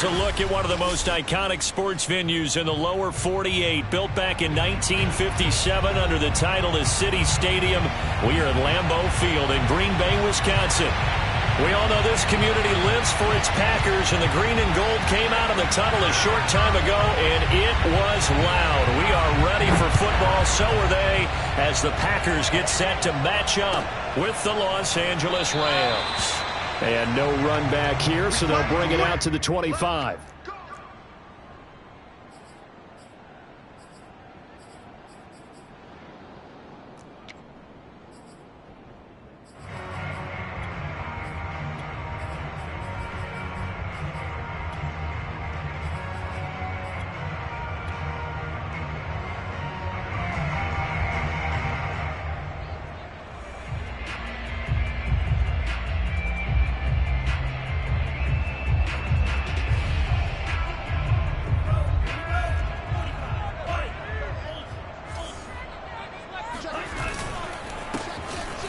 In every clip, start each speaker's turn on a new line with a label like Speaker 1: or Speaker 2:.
Speaker 1: a look at one of the most iconic sports venues in the lower 48. Built back in 1957 under the title of City Stadium. We are at Lambeau Field in Green Bay, Wisconsin. We all know this community lives for its Packers, and the green and gold came out of the tunnel a short time ago, and it was loud. We are ready for football, so are they, as the Packers get set to match up with the Los Angeles Rams.
Speaker 2: And no run back here, so they'll bring it out to the 25.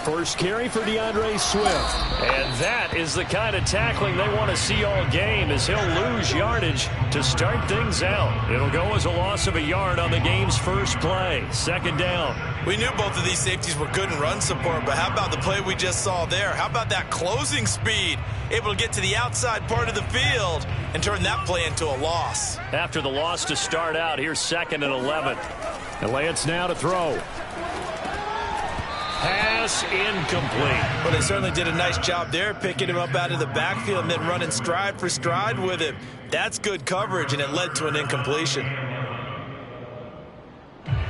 Speaker 2: First carry for DeAndre Swift.
Speaker 1: And that is the kind of tackling they want to see all game, as he'll lose yardage to start things out. It'll go as a loss of a yard on the game's first play. Second down.
Speaker 3: We knew both of these safeties were good in run support, but how about the play we just saw there? How about that closing speed? Able to get to the outside part of the field and turn that play into a loss.
Speaker 1: After the loss to start out, here's 2nd and 11.
Speaker 2: And Lance now to throw.
Speaker 1: Pass incomplete.
Speaker 3: Well, they certainly did a nice job there, picking him up out of the backfield and then running stride for stride with him. That's good coverage, and it led to an incompletion.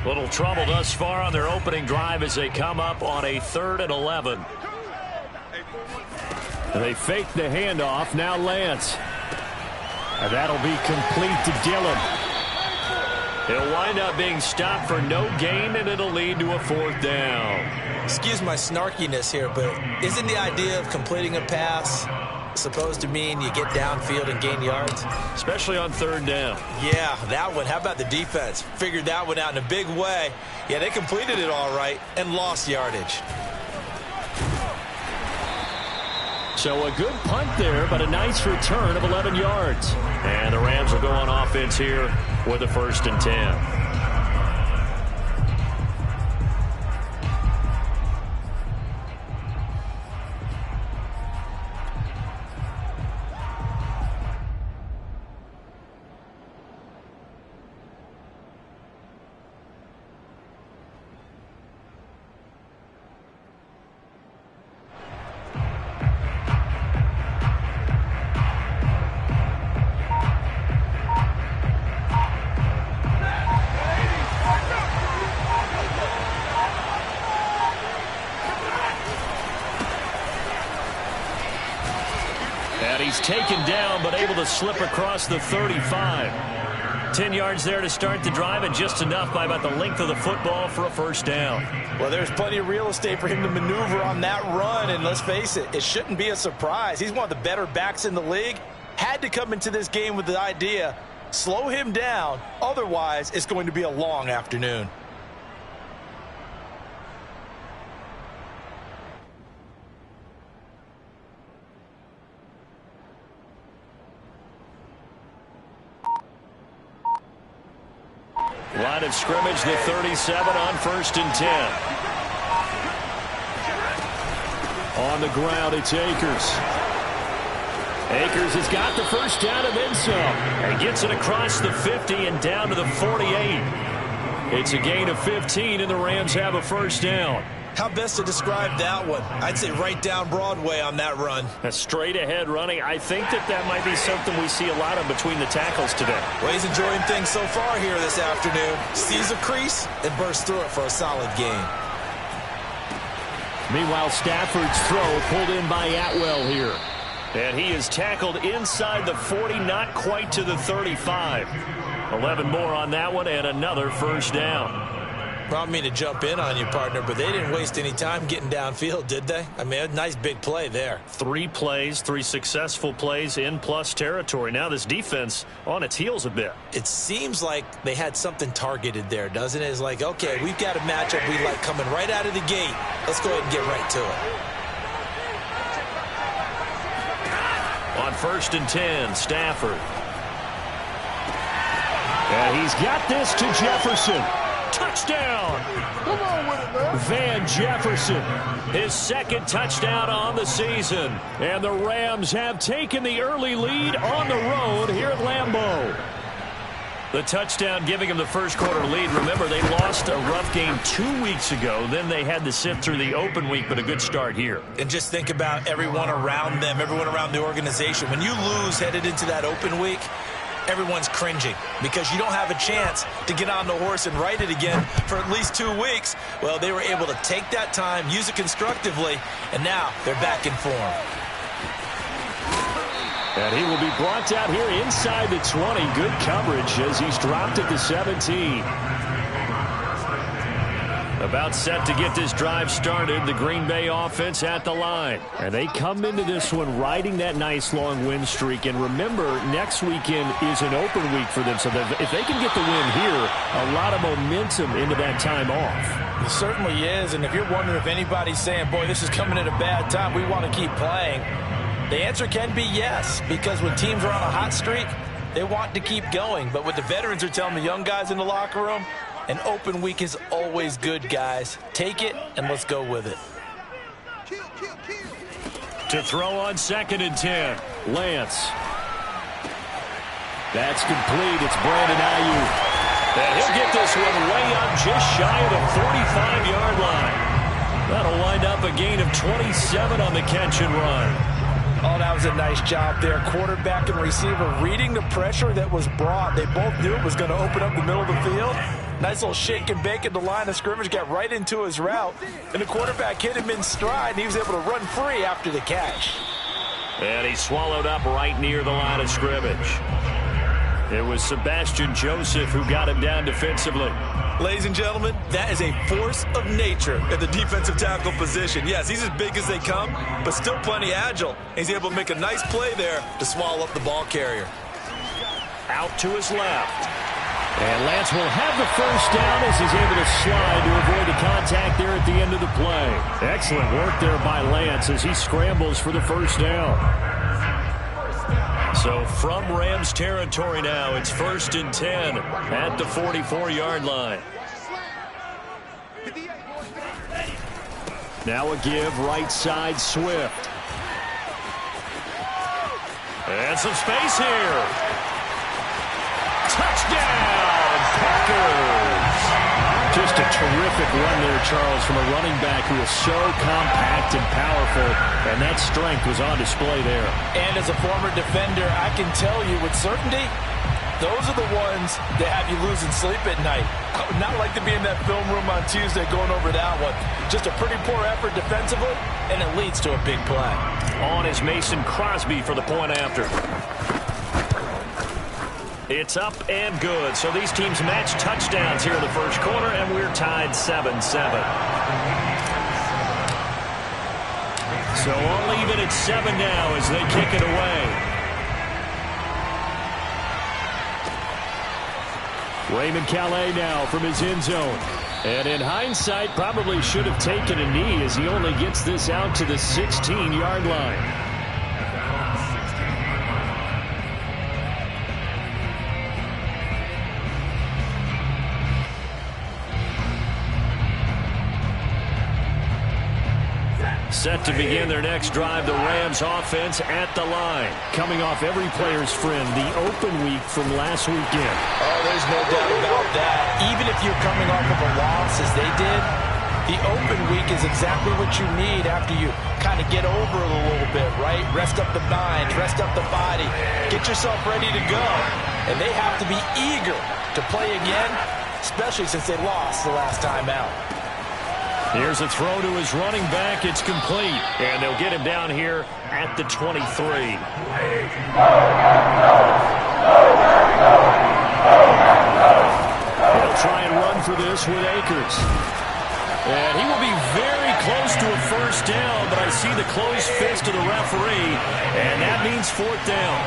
Speaker 1: Little trouble thus far on their opening drive as they come up on a 3rd and 11.
Speaker 2: And they fake the handoff. Now Lance. And that'll be complete to Dillon.
Speaker 1: It'll wind up being stopped for no gain, and it'll lead to a 4th down.
Speaker 3: Excuse my snarkiness here, but isn't the idea of completing a pass supposed to mean you get downfield and gain yards?
Speaker 1: Especially on 3rd down.
Speaker 3: Yeah, that one. How about the defense? Figured that one out in a big way. Yeah, they completed it all right and lost yardage.
Speaker 1: So a good punt there, but a nice return of 11 yards. And the Rams will go on offense here with a 1st and 10. Taken down, but able to slip across the 35. 10 yards there to start the drive, and just enough by about the length of the football for a 1st down.
Speaker 3: Well, there's plenty of real estate for him to maneuver on that run, and let's face it, it shouldn't be a surprise. He's one of the better backs in the league. Had to come into this game with the idea, slow him down, otherwise it's going to be a long afternoon.
Speaker 1: Line of scrimmage, the 37 on 1st and 10.
Speaker 2: On the ground, it's Akers. Akers has got the 1st down and then some.
Speaker 1: And gets it across the 50 and down to the 48. It's a gain of 15, and the Rams have a 1st down.
Speaker 3: How best to describe that one? I'd say right down Broadway on that run.
Speaker 1: A straight ahead running. I think that might be something we see a lot of between the tackles today.
Speaker 3: Well, he's enjoying things so far here this afternoon. Sees a crease and bursts through it for a solid gain.
Speaker 2: Meanwhile, Stafford's throw pulled in by Atwell here.
Speaker 1: And he is tackled inside the 40, not quite to the 35. 11 more on that one, and another 1st down.
Speaker 3: I don't mean to jump in on you, partner, but they didn't waste any time getting downfield, did they? I mean, a nice big play there.
Speaker 1: 3 plays, 3 successful plays in plus territory. Now this defense on its heels a bit.
Speaker 3: It seems like they had something targeted there, doesn't it? It's like, okay, we've got a matchup we like coming right out of the gate. Let's go ahead and get right to it.
Speaker 1: On 1st and 10, Stafford.
Speaker 2: And he's got this to Jefferson. Touchdown!
Speaker 4: Come on with it, man.
Speaker 2: Van Jefferson, his second touchdown on the season. And the Rams have taken the early lead on the road here at Lambeau.
Speaker 1: The touchdown giving them the first quarter lead. Remember, they lost a rough game 2 weeks ago. Then they had to sit through the open week, but a good start here.
Speaker 3: And just think about everyone around them, everyone around the organization. When you lose headed into that open week, everyone's cringing because you don't have a chance to get on the horse and ride it again for at least 2 weeks. Well, they were able to take that time, use it constructively, and now they're back in form.
Speaker 2: And he will be brought down here inside the 20. Good coverage as he's dropped at the 17.
Speaker 1: About set to get this drive started, the Green Bay offense at the line.
Speaker 2: And they come into this one riding that nice long win streak. And remember, next weekend is an open week for them. So if they can get the win here, a lot of momentum into that time off.
Speaker 3: It certainly is. And if you're wondering if anybody's saying, boy, this is coming at a bad time, we want to keep playing, the answer can be yes, because when teams are on a hot streak, they want to keep going. But what the veterans are telling the young guys in the locker room, an open week is always good, guys. Take it, and let's go with it.
Speaker 1: To throw on 2nd and 10.
Speaker 2: Lance. That's complete. It's Brandon Ayuk.
Speaker 1: And he'll get this one way up just shy of the 45-yard line. That'll wind up a gain of 27 on the catch and run.
Speaker 3: Oh, that was a nice job there. Quarterback and receiver reading the pressure that was brought. They both knew it was going to open up the middle of the field. Nice little shake and bake at the line of scrimmage, got right into his route, and the quarterback hit him in stride, and he was able to run free after the catch.
Speaker 1: And he swallowed up right near the line of scrimmage. It was Sebastian Joseph who got him down defensively.
Speaker 3: Ladies and gentlemen, that is a force of nature at the defensive tackle position. Yes, he's as big as they come, but still plenty agile. He's able to make a nice play there to swallow up the ball carrier.
Speaker 1: Out to his left.
Speaker 2: And Lance will have the first down as he's able to slide to avoid the contact there at the end of the play. Excellent work there by Lance as he scrambles for the first down.
Speaker 1: So from Rams territory now, it's 1st and 10 at the 44-yard line.
Speaker 2: Now a give right side Swift.
Speaker 1: And some space here. Touchdown, Packers!
Speaker 2: Just a terrific run there, Charles, from a running back who is so compact and powerful, and that strength was on display there.
Speaker 3: And as a former defender, I can tell you with certainty, those are the ones that have you losing sleep at night. I would not like to be in that film room on Tuesday going over that one. Just a pretty poor effort defensively, and it leads to a big play.
Speaker 1: On is Mason Crosby for the point after. It's up and good. So these teams match touchdowns here in the first quarter, and we're tied 7-7. So all even at 7 now as they kick it away.
Speaker 2: Raymond Calais now from his end zone. And in hindsight, probably should have taken a knee as he only gets this out to the 16-yard line.
Speaker 1: Set to begin their next drive, the Rams offense at the line.
Speaker 2: Coming off every player's friend, the open week from last weekend.
Speaker 3: Oh, there's no doubt about that. Even if you're coming off of a loss as they did, the open week is exactly what you need after you kind of get over it a little bit, right? Rest up the mind, rest up the body, get yourself ready to go. And they have to be eager to play again, especially since they lost the last time out.
Speaker 1: Here's a throw to his running back. It's complete. And they'll get him down here at the 23.
Speaker 2: He'll try and run for this with Akers.
Speaker 1: And he will be very close to a first down, but I see the closed fist of the referee, and that means 4th down.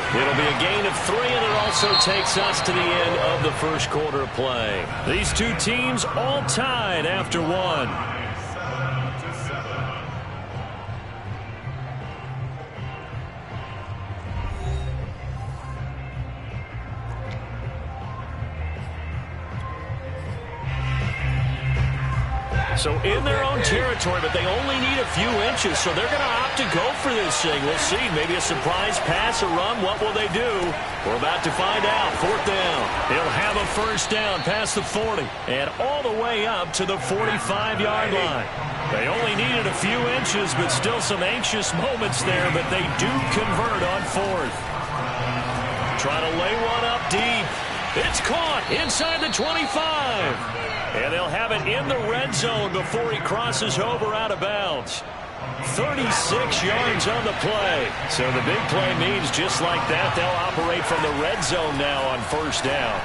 Speaker 1: It'll be a gain of 3, and it also takes us to the end of the first quarter of play. These two teams all tied after 1. So in their own territory, but they only need a few inches, so they're going to opt to go for this thing. We'll see. Maybe a surprise pass, a run. What will they do? We're about to find out. 4th down. He'll have a first down past the 40 and all the way up to the 45-yard line. They only needed a few inches, but still some anxious moments there, but they do convert on 4th. Trying to lay one up deep. It's caught inside the 25. And they'll have it in the red zone before he crosses over out of bounds. 36 yards on the play. So the big play means just like that, they'll operate from the red zone now on 1st down.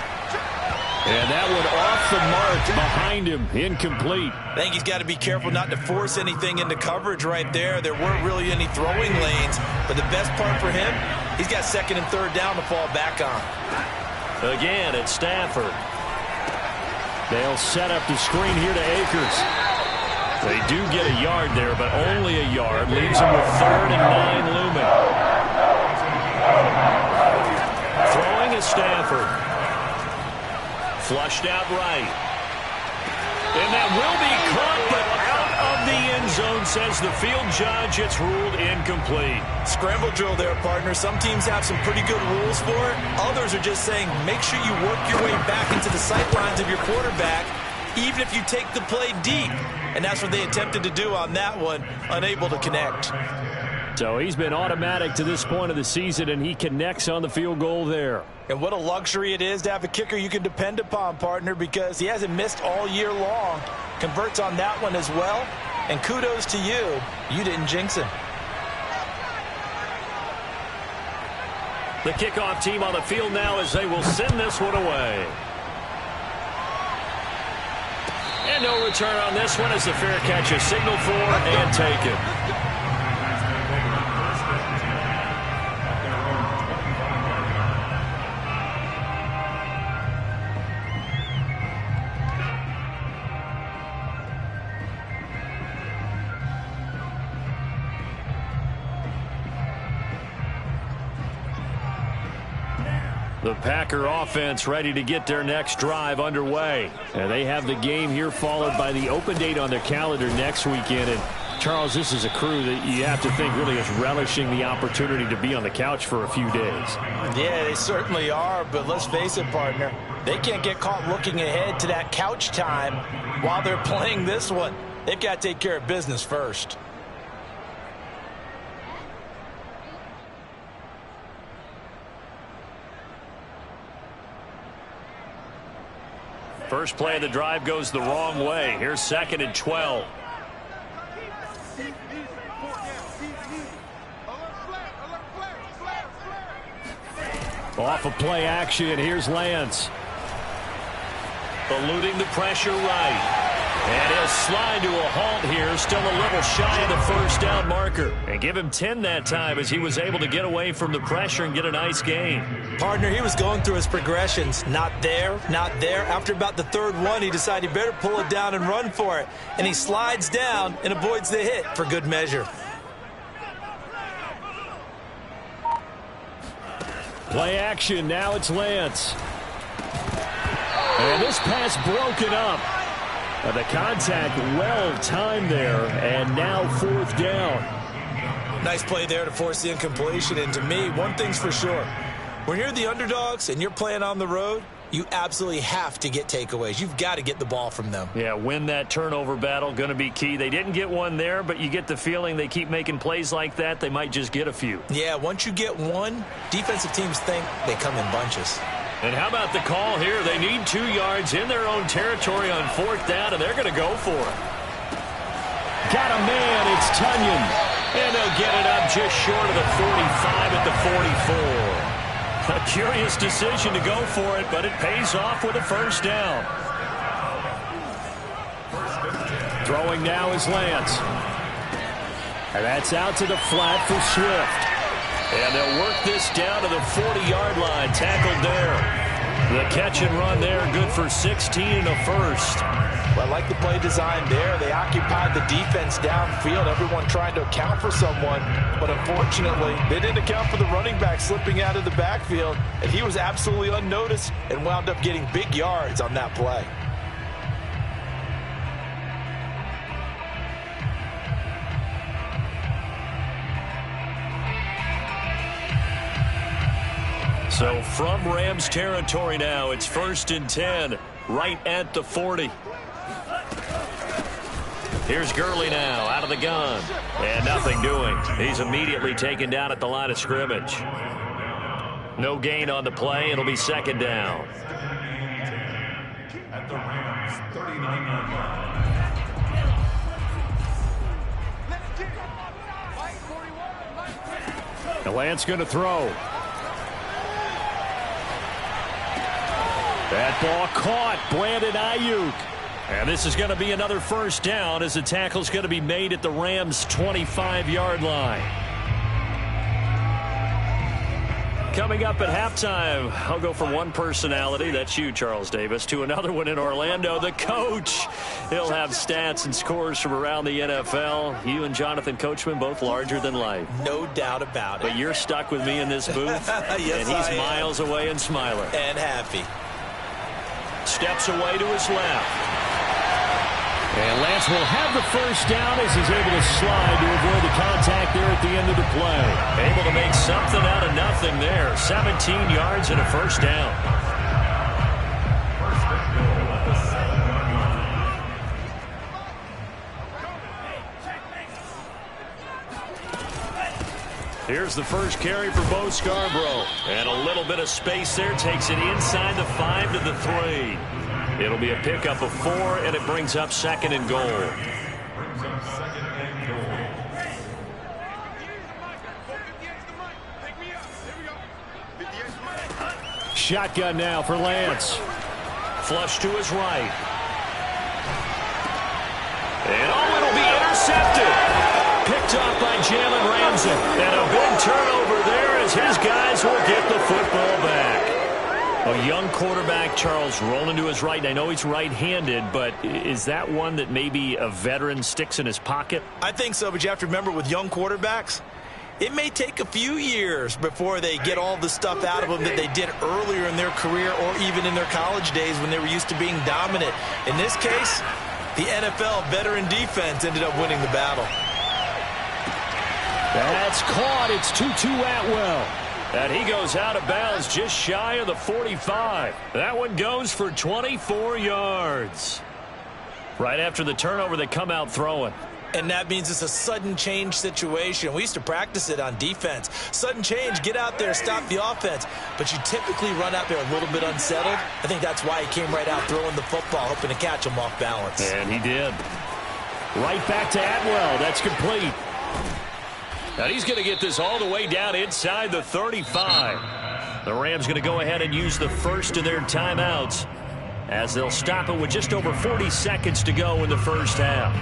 Speaker 1: And that one off the mark behind him, incomplete.
Speaker 3: I think he's got to be careful not to force anything into coverage right there. There weren't really any throwing lanes, but the best part for him, he's got 2nd and 3rd down to fall back on.
Speaker 1: Again, it's Stafford.
Speaker 2: They'll set up the screen here to Akers.
Speaker 1: They do get a yard there, but only a yard. Leaves them with 3rd and 9 looming. Throwing is Stafford. Flushed out right. And that will be caught, but out of the end zone, says the field judge. It's ruled incomplete.
Speaker 3: Scramble drill there, partner. Some teams have some pretty good rules for it. Others are just saying, make sure you work your way back into the sight lines of your quarterback, even if you take the play deep. And that's what they attempted to do on that one, unable to connect.
Speaker 2: So he's been automatic to this point of the season, and he connects on the field goal there.
Speaker 3: And what a luxury it is to have a kicker you can depend upon, partner, because he hasn't missed all year long. Converts on that one as well. And kudos to you. You didn't jinx him.
Speaker 1: The kickoff team on the field now as they will send this one away. And no return on this one as the fair catch is signaled for and taken. The Packer offense ready to get their next drive underway.
Speaker 2: And they have the game here followed by the open date on their calendar next weekend. And Charles, this is a crew that you have to think really is relishing the opportunity to be on the couch for a few days.
Speaker 3: Yeah, they certainly are, but let's face it, partner. They can't get caught looking ahead to that couch time while they're playing this one. They've got to take care of business first.
Speaker 1: First play of the drive goes the wrong way. Here's 2nd and 12.
Speaker 2: Off of play action, here's Lance.
Speaker 1: Eluding the pressure right. And he'll slide to a halt here. Still a little shy of the first down marker. And give him 10 that time as he was able to get away from the pressure and get a nice gain.
Speaker 3: Partner, he was going through his progressions. Not there, not there. After about the 3rd one, he decided he better pull it down and run for it. And he slides down and avoids the hit for good measure.
Speaker 2: Play action, now it's Lance. And this pass broken up. The contact well timed there, and now 4th down.
Speaker 3: Nice play there to force the incompletion. And to me, one thing's for sure. When you're the underdogs and you're playing on the road, you absolutely have to get takeaways. You've got to get the ball from them.
Speaker 1: Yeah, win that turnover battle, going to be key. They didn't get one there, but you get the feeling they keep making plays like that, they might just get a few.
Speaker 3: Yeah, once you get one, defensive teams think they come in bunches.
Speaker 1: And how about the call here? They need 2 yards in their own territory on 4th down, and they're going to go for it.
Speaker 2: Got a man, it's Tunyon.
Speaker 1: And they'll get it up just short of the 45 at the 44. A curious decision to go for it, but it pays off with a first down.
Speaker 2: Throwing now is Lance. And that's out to the flat for Swift.
Speaker 1: And they'll work this down to the 40-yard line. Tackled there. The catch and run there, good for 16 and a first.
Speaker 3: Well, I like the play design there. They occupied the defense downfield, everyone trying to account for someone. But unfortunately, they didn't account for the running back slipping out of the backfield. And he was absolutely unnoticed and wound up getting big yards on that play.
Speaker 1: So from Rams territory now, it's 1st and 10, right at the 40. Here's Gurley now, out of the gun. And nothing doing. He's immediately taken down at the line of scrimmage. No gain on the play. It'll be 2nd down.
Speaker 4: At the Rams, 39-yard line.
Speaker 2: The Lance going to throw. That ball caught. Brandon Ayuk. And this is going to be another 1st down as the tackle's going to be made at the Rams' 25-yard line. Coming up at halftime, I'll go from one personality, that's you, Charles Davis, to another one in Orlando, the coach. He'll have stats and scores from around the NFL. You and Jonathan Coachman, both larger than life.
Speaker 3: No doubt about it.
Speaker 1: But you're stuck with me in this booth,
Speaker 3: yes,
Speaker 1: and he's miles away and smiling.
Speaker 3: And happy.
Speaker 1: Steps away to his left.
Speaker 2: And Lance will have the 1st down as he's able to slide to avoid the contact there at the end of the play.
Speaker 1: Able to make something out of nothing there. 17 yards and a 1st down. Here's the first carry for Bo Scarborough. And a little bit of space there. Takes it inside the 5 to the 3. It'll be a pickup of 4, and it brings up 2nd and goal.
Speaker 2: Shotgun now for Lance.
Speaker 1: Flush to his right. And it'll be intercepted. Picked off by Jalen Ramsey. And a big turnover there as his guys will get the football back. A young quarterback, Charles, rolling to his right. And I know he's right-handed, but is that one that maybe a veteran sticks in his pocket?
Speaker 3: I think so, but you have to remember with young quarterbacks, it may take a few years before they get all the stuff out of them that they did earlier in their career or even in their college days when they were used to being dominant. In this case, the NFL veteran defense ended up winning the battle.
Speaker 2: That's caught. It's Tutu Atwell.
Speaker 1: And he goes out of bounds just shy of the 45. That one goes for 24 yards. Right after the turnover, they come out throwing.
Speaker 3: And that means it's a sudden change situation. We used to practice it on defense. Sudden change, get out there, stop the offense. But you typically run out there a little bit unsettled. I think that's why he came right out throwing the football, hoping to catch him off balance.
Speaker 1: And he did.
Speaker 2: Right back to Atwell. That's complete.
Speaker 1: And he's going to get this all the way down inside the 35. The Rams going to go ahead and use the first of their timeouts as they'll stop it with just over 40 seconds to go in the first half.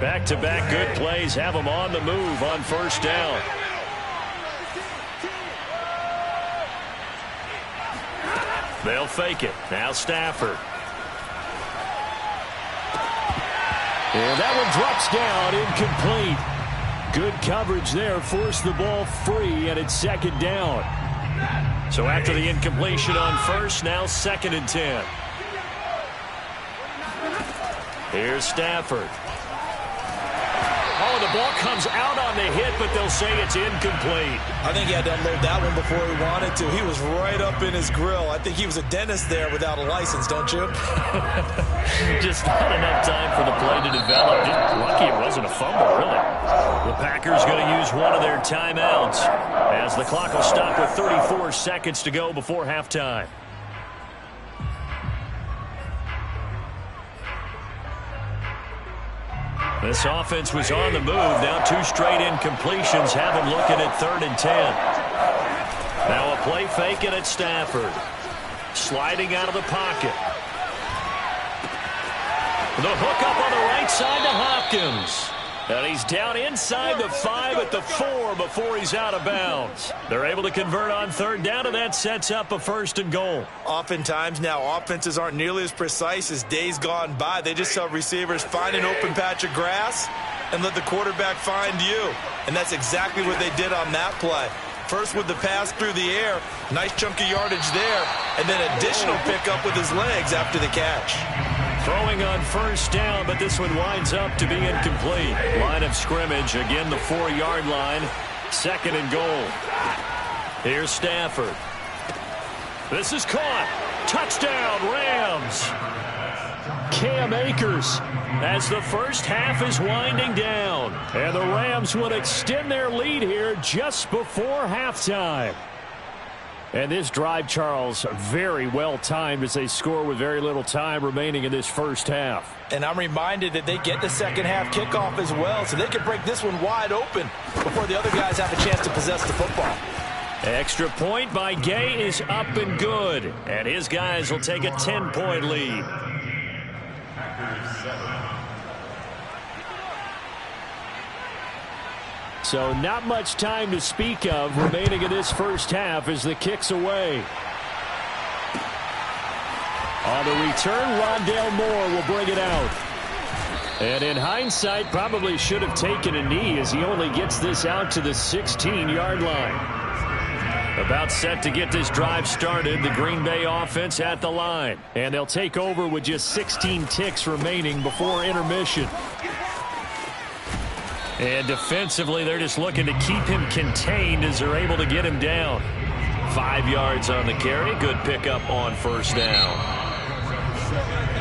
Speaker 1: Back-to-back good plays have them on the move on 1st down. They'll fake it. Now Stafford.
Speaker 2: And that one drops down, incomplete. Good coverage there, forced the ball free, and it's 2nd down.
Speaker 1: So after the incompletion on 1st, now 2nd and 10. Here's Stafford. Oh, the ball comes out on the hit, but they'll say it's incomplete.
Speaker 3: I think he had to unload that one before he wanted to. He was right up in his grill. I think he was a dentist there without a license, don't you?
Speaker 1: Just not enough time for the play to develop. Just lucky it wasn't a fumble, really. The Packers going to use one of their timeouts as the clock will stop with 34 seconds to go before halftime. This offense was on the move. Now 2 straight incompletions have them looking at 3rd and 10. Now a play fake and it's Stafford. Sliding out of the pocket. The hook up on the right side to Hopkins. And he's down inside the 5 at the 4 before he's out of bounds. They're able to convert on 3rd down, and that sets up a 1st and goal.
Speaker 3: Oftentimes now, offenses aren't nearly as precise as days gone by. They just tell receivers, find an open patch of grass and let the quarterback find you. And that's exactly what they did on that play. First with the pass through the air, nice chunk of yardage there, and then additional pickup with his legs after the catch.
Speaker 1: Throwing on 1st down, but this one winds up to be incomplete. Line of scrimmage, again the 4-yard line. 2nd and goal. Here's Stafford. This is caught. Touchdown, Rams. Cam Akers as the first half is winding down. And the Rams will extend their lead here just before halftime. And this drive, Charles, very well timed as they score with very little time remaining in this first half.
Speaker 3: And I'm reminded that they get the second half kickoff as well, so they can break this one wide open before the other guys have a chance to possess the football.
Speaker 1: Extra point by Gay is up and good. And his guys will take a 10-point lead. So not much time to speak of remaining in this first half as the kick's away. On the return, Rondale Moore will bring it out. And in hindsight, probably should have taken a knee as he only gets this out to the 16-yard line. About set to get this drive started, the Green Bay offense at the line. And they'll take over with just 16 ticks remaining before intermission. And defensively, they're just looking to keep him contained as they're able to get him down. 5 yards on the carry. Good pickup on first down.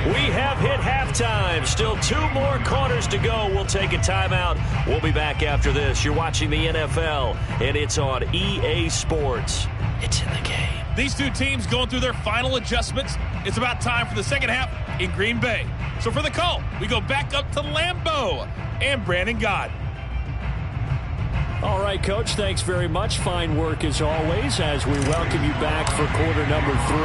Speaker 1: We have hit halftime. Still 2 more quarters to go. We'll take a timeout. We'll be back after this. You're watching the NFL, and it's on EA Sports. It's in the game.
Speaker 5: These two teams going through their final adjustments. It's about time for the second half in Green Bay. So for the call, we go back up to Lambeau and Brandon Gott.
Speaker 2: All right, Coach, thanks very much. Fine work as always as we welcome you back for quarter number 3.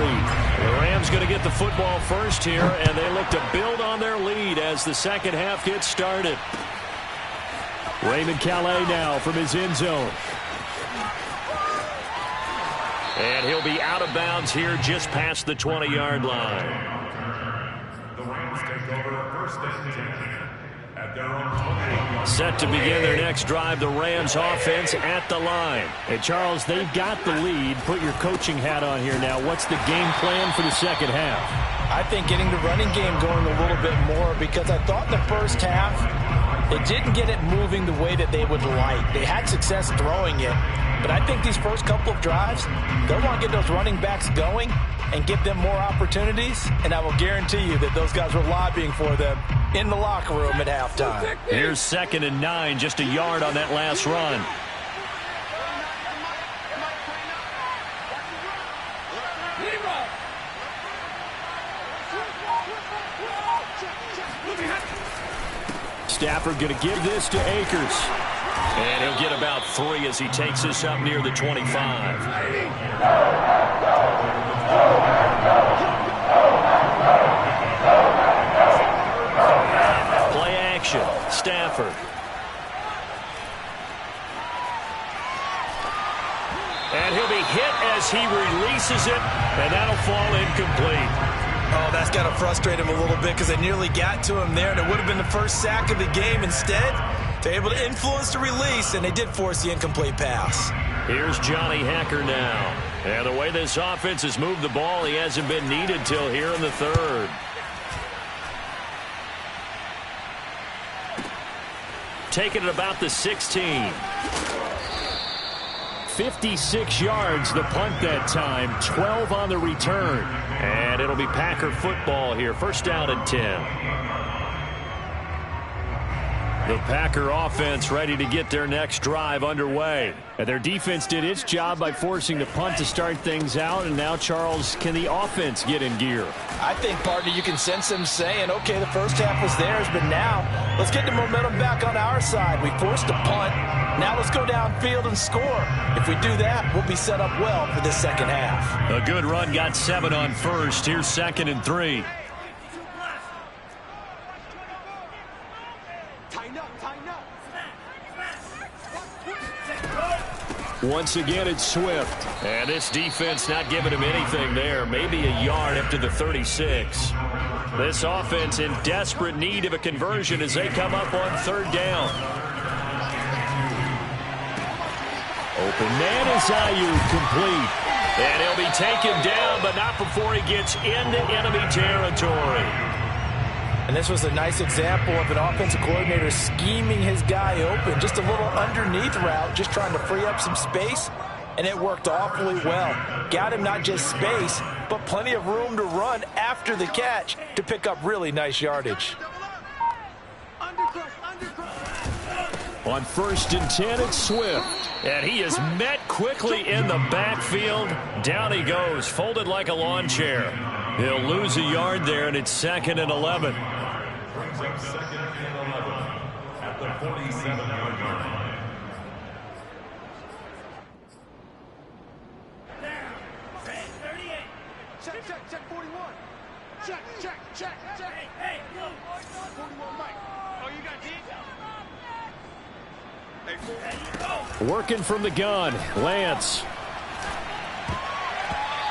Speaker 1: The Rams going to get the football first here, and they look to build on their lead as the second half gets started.
Speaker 2: Raymond Calais now from his end zone.
Speaker 1: And he'll be out of bounds here just past the 20-yard line.
Speaker 4: The Rams take over first and 10 at their own 20.
Speaker 1: Set to begin their next drive, the Rams offense at the line.
Speaker 2: And Charles, they've got the lead. Put your coaching hat on here now. What's the game plan for the second half?
Speaker 3: I think getting the running game going a little bit more, because I thought in the first half it didn't get it moving the way that they would like. They had success throwing it, but I think these first couple of drives, they'll want to get those running backs going and give them more opportunities, and I will guarantee you that those guys were lobbying for them in the locker room at halftime.
Speaker 1: Here's 2nd and 9, just a yard on that last run.
Speaker 2: Stafford going to give this to Akers.
Speaker 1: And he'll get about 3 as he takes this up near the 25. Play action. Stafford. And he'll be hit as he releases it, and that'll fall incomplete.
Speaker 3: Oh, that's got to frustrate him a little bit because they nearly got to him there, and it would have been the first sack of the game. Instead, they're able to influence the release, and they did force the incomplete pass.
Speaker 1: Here's Johnny Hacker now. And the way this offense has moved the ball, he hasn't been needed till here in the third. Taking it about the 16.
Speaker 2: 56 yards the punt that time, 12 on the return.
Speaker 1: And it'll be Packer football here. First down and 10. The Packer offense ready to get their next drive underway.
Speaker 2: And their defense did its job by forcing the punt to start things out. And now, Charles, can the offense get in gear?
Speaker 3: I think, partner, you can sense them saying, okay, the first half was theirs, but now let's get the momentum back on our side. We forced a punt. Now let's go downfield and score. If we do that, we'll be set up well for this second half.
Speaker 1: A good run, got 7 on first. Here's 2nd and 3.
Speaker 2: Once again, it's Swift.
Speaker 1: And this defense not giving him anything there. Maybe a yard up to the 36. This offense in desperate need of a conversion as they come up on third down.
Speaker 2: Open man is Ayuk, complete.
Speaker 1: And he'll be taken down, but not before he gets into enemy territory.
Speaker 3: And this was a nice example of an offensive coordinator scheming his guy open. Just a little underneath route, just trying to free up some space. And it worked awfully well. Got him not just space, but plenty of room to run after the catch to pick up really nice yardage.
Speaker 2: On 1st and 10, it's Swift.
Speaker 1: And he is met quickly in the backfield. Down he goes, folded like a lawn chair. He'll lose a yard there, and it's 2nd and 11.
Speaker 4: Brings up 2nd and 11 at the 47-yard line.
Speaker 6: Check 41. Check. Hey, 41 Mike. Oh, you got D?
Speaker 2: Working from the gun, Lance.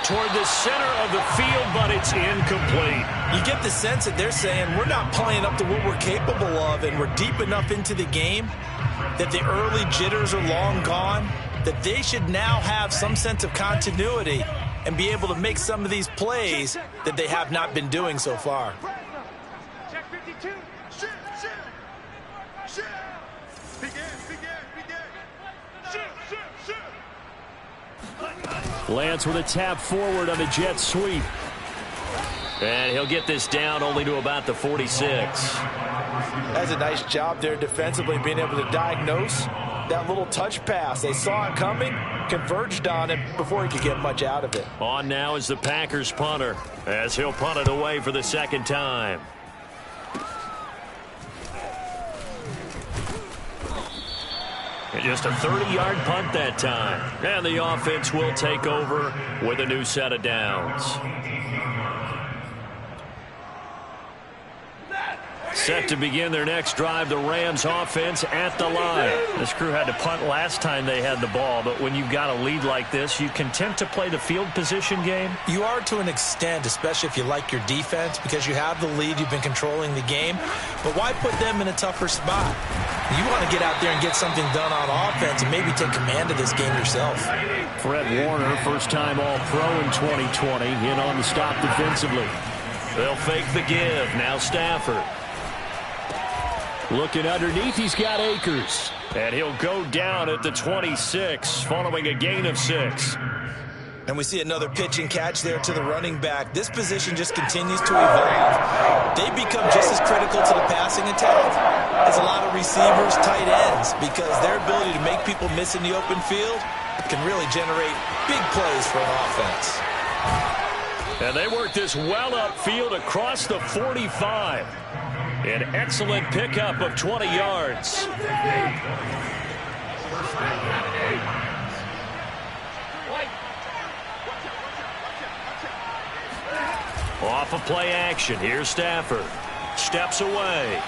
Speaker 1: Toward the center of the field, but it's incomplete.
Speaker 3: You get the sense that they're saying we're not playing up to what we're capable of, and we're deep enough into the game that the early jitters are long gone, that they should now have some sense of continuity and be able to make some of these plays that they have not been doing so far.
Speaker 6: Check 52. Shoot. Begin. Shoot.
Speaker 2: Lance with a tap forward on the jet sweep.
Speaker 1: And he'll get this down only to about the 46.
Speaker 3: That's a nice job there defensively, being able to diagnose that little touch pass. They saw it coming, converged on it before he could get much out of it.
Speaker 1: On now is the Packers punter, as he'll punt it away for the 2nd time. And just a 30-yard punt that time. And the offense will take over with a new set of downs. Set to begin their next drive, the Rams offense at the line. This crew had to punt last time they had the ball, but when you've got a lead like this, you content to play the field position game?
Speaker 3: You are to an extent, especially if you like your defense, because you have the lead, you've been controlling the game. But why put them in a tougher spot? You want to get out there and get something done on offense and maybe take command of this game yourself.
Speaker 2: Fred Warner, first-time All-Pro in 2020, in on the stop defensively.
Speaker 1: They'll fake the give. Now Stafford.
Speaker 2: Looking underneath, he's got Akers.
Speaker 1: And he'll go down at the 26, following a gain of 6.
Speaker 3: And we see another pitch and catch there to the running back. This position just continues to evolve. They become just as critical to the passing attack as a lot of receivers, tight ends, because their ability to make people miss in the open field can really generate big plays for an offense.
Speaker 1: And they work this well upfield across the 45. An excellent pickup of 20 yards. Off of play action. Here's Stafford. Steps away.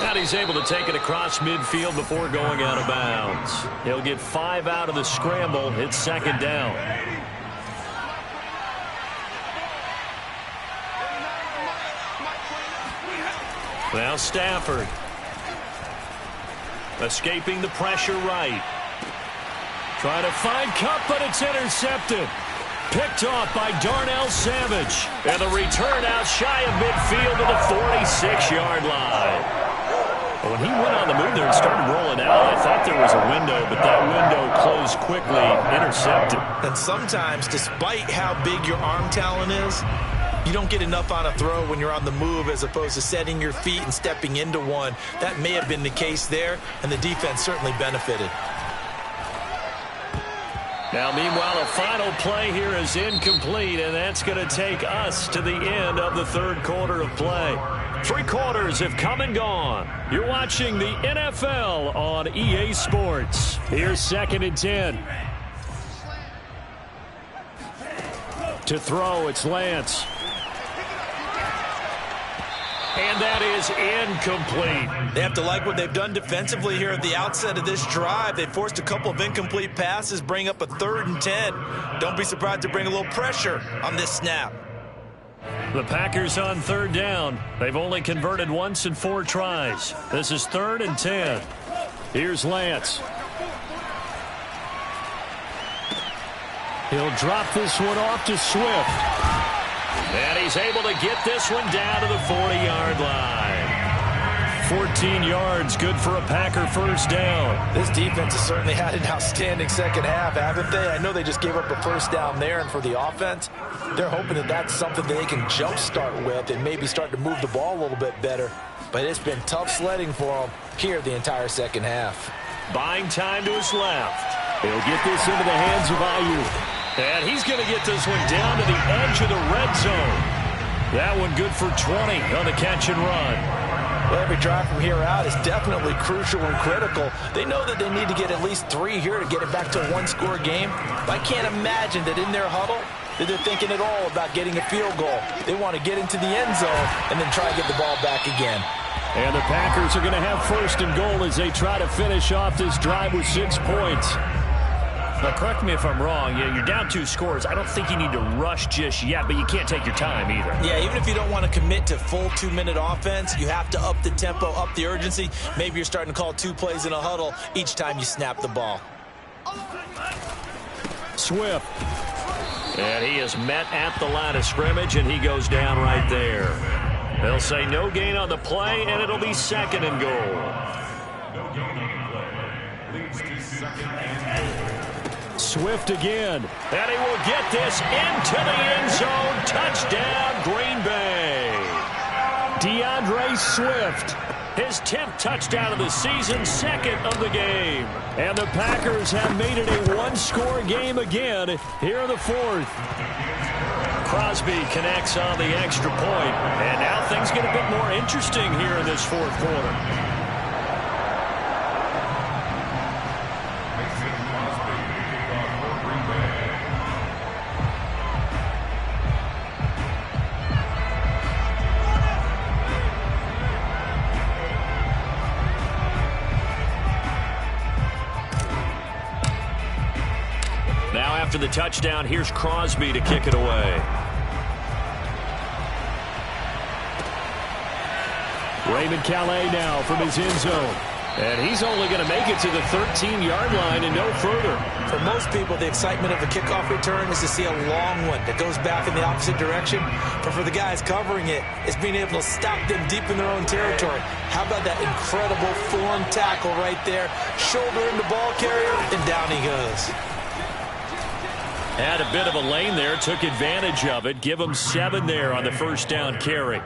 Speaker 1: And he's able to take it across midfield before going out of bounds. He'll get 5 out of the scramble. It's 2nd down. Now Stafford. Escaping the pressure right. Trying to find Cup, but it's intercepted. Picked off by Darnell Savage. And the return out shy of midfield to the 46-yard line. When he went on the move there and started rolling out, I thought there was a window, but that window closed quickly, intercepted.
Speaker 3: And sometimes, despite how big your arm talent is, you don't get enough on a throw when you're on the move as opposed to setting your feet and stepping into one. That may have been the case there, and the defense certainly benefited.
Speaker 1: Now, meanwhile, a final play here is incomplete, and that's going to take us to the end of the 3rd quarter of play. 3 quarters have come and gone. You're watching the NFL on EA Sports. Here's 2nd and 10.
Speaker 2: To throw, it's Lance.
Speaker 1: And that is incomplete.
Speaker 3: They have to like what they've done defensively here at the outset of this drive. They forced a couple of incomplete passes, bring up a 3rd and 10. Don't be surprised to bring a little pressure on this snap.
Speaker 1: The Packers on 3rd down. They've only converted once in 4 tries. This is 3rd and 10.
Speaker 2: Here's Lance. He'll drop this one off to Swift.
Speaker 1: And he's able to get this one down to the 40-yard line. 14 yards, good for a Packer first down.
Speaker 3: This defense has certainly had an outstanding second half, haven't they? I know they just gave up a first down there, and for the offense, they're hoping that that's something that they can jumpstart with and maybe start to move the ball a little bit better. But it's been tough sledding for them here the entire second half.
Speaker 1: Buying time to his left. He'll get this into the hands of Ayuk. And he's going to get this one down to the edge of the red zone. That one good for 20 on the catch and run.
Speaker 3: Well, every drive from here out is definitely crucial and critical. They know that they need to get at least 3 here to get it back to a one-score game. But I can't imagine that in their huddle that they're thinking at all about getting a field goal. They want to get into the end zone and then try to get the ball back again.
Speaker 2: And the Packers are going to have first and goal as they try to finish off this drive with 6 points.
Speaker 1: Now, correct me if I'm wrong. You're down 2 scores. I don't think you need to rush just yet, but you can't take your time either.
Speaker 3: Yeah, even if you don't want to commit to full 2-minute offense, you have to up the tempo, up the urgency. Maybe you're starting to call 2 plays in a huddle each time you snap the ball.
Speaker 2: Swift.
Speaker 1: And he is met at the line of scrimmage, and he goes down right there. They'll say no gain on the play, and it'll be second and goal.
Speaker 4: No gain on the play. Leads to second and goal.
Speaker 2: Swift again.
Speaker 1: And he will get this into the end zone. Touchdown, Green Bay.
Speaker 2: DeAndre Swift.
Speaker 1: His 10th touchdown of the season, 2nd of the game.
Speaker 2: And the Packers have made it a one-score game again here in the 4th.
Speaker 1: Crosby connects on the extra point. And now things get a bit more interesting here in this 4th quarter. After the touchdown, here's Crosby to kick it away.
Speaker 2: Raymond Calais now from his end zone. And he's only going to make it to the 13-yard line and no further.
Speaker 3: For most people, the excitement of a kickoff return is to see a long one that goes back in the opposite direction. But for the guys covering it, it's being able to stop them deep in their own territory. How about that incredible form tackle right there? Shoulder in the ball carrier, and down he goes.
Speaker 1: Had a bit of a lane there, took advantage of it. Give him 7 there on the first down carry.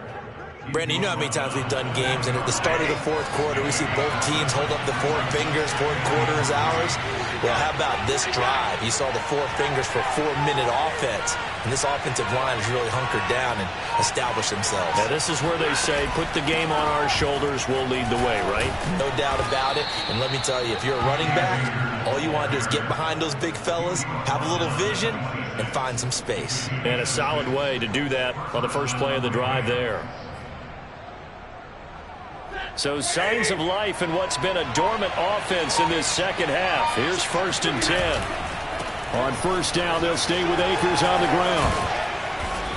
Speaker 3: Brandon, you know how many times we've done games, and at the start of the 4th quarter, we see both teams hold up the 4 fingers, 4th quarter is ours. Well, how about this drive? You saw the 4 fingers for 4-minute offense, and this offensive line has really hunkered down and established themselves.
Speaker 1: Now, this is where they say, put the game on our shoulders, we'll lead the way, right?
Speaker 3: No doubt about it, and let me tell you, if you're a running back, all you want to do is get behind those big fellas, have a little vision, and find some space.
Speaker 1: And a solid way to do that on the first play of the drive there. So signs of life in what's been a dormant offense in this second half. Here's 1st and 10.
Speaker 2: On first down, they'll stay with Akers on the ground.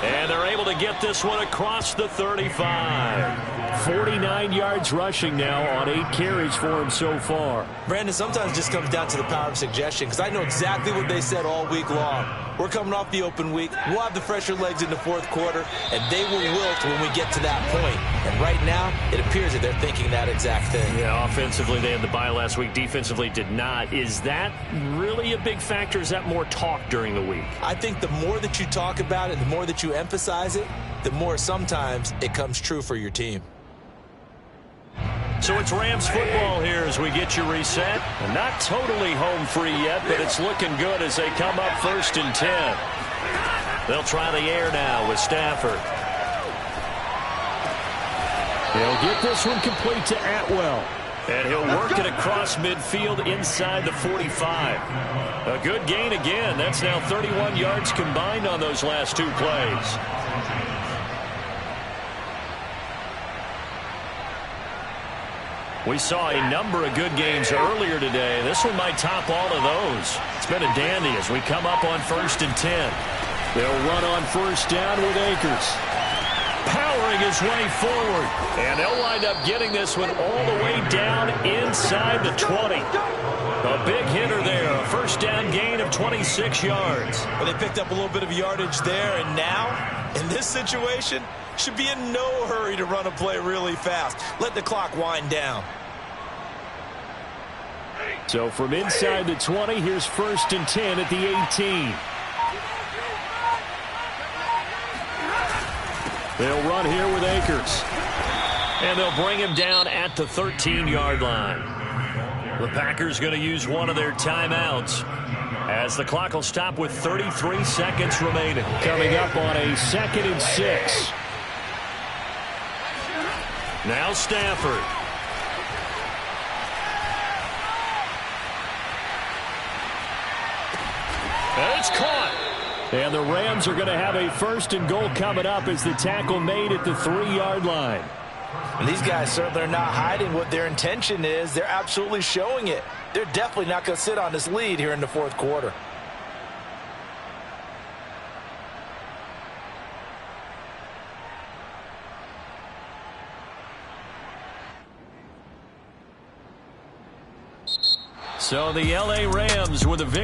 Speaker 1: And they're able to get this one across the 35.
Speaker 2: 49 yards rushing now on 8 carries for him so far.
Speaker 3: Brandon, sometimes it just comes down to the power of suggestion, because I know exactly what they said all week long. We're coming off the open week. We'll have the fresher legs in the 4th quarter, and they will wilt when we get to that point. And right now, it appears that they're thinking that exact thing.
Speaker 1: Yeah, offensively, they had the bye last week. Defensively, did not. Is that really a big factor? Is that more talk during the week?
Speaker 3: I think the more that you talk about it, the more that you emphasize it, the more sometimes it comes true for your team.
Speaker 1: So it's Rams football here as we get you reset. Not totally home free yet, but it's looking good as they come up 1st and 10. They'll try the air now with Stafford.
Speaker 2: He'll get this one complete to Atwell.
Speaker 1: And he'll work it across midfield inside the 45. A good gain again. That's now 31 yards combined on those last 2 plays. We saw a number of good games earlier today. This one might top all of those. It's been a dandy as we come up on 1st and 10.
Speaker 2: They'll run on first down with Akers.
Speaker 1: Powering his way forward. And they'll wind up getting this one all the way down inside the 20. A big hitter there. A first down gain of 26 yards.
Speaker 3: Well, they picked up a little bit of yardage there, and now In this situation, should be in no hurry to run a play really fast. Let the clock wind down.
Speaker 2: So from inside the 20, here's 1st and 10 at the 18. They'll run here with Akers.
Speaker 1: And they'll bring him down at the 13-yard line. The Packers going to use one of their timeouts as the clock will stop with 33 seconds remaining.
Speaker 2: Coming up on a 2nd and 6.
Speaker 1: Now Stafford. And it's caught.
Speaker 2: And the Rams are going to have a 1st and goal coming up as the tackle made at the 3-yard line.
Speaker 3: And these guys certainly are not hiding what their intention is. They're absolutely showing it. They're definitely not going to sit on this lead here in the 4th quarter.
Speaker 1: So the L.A. Rams with a victory.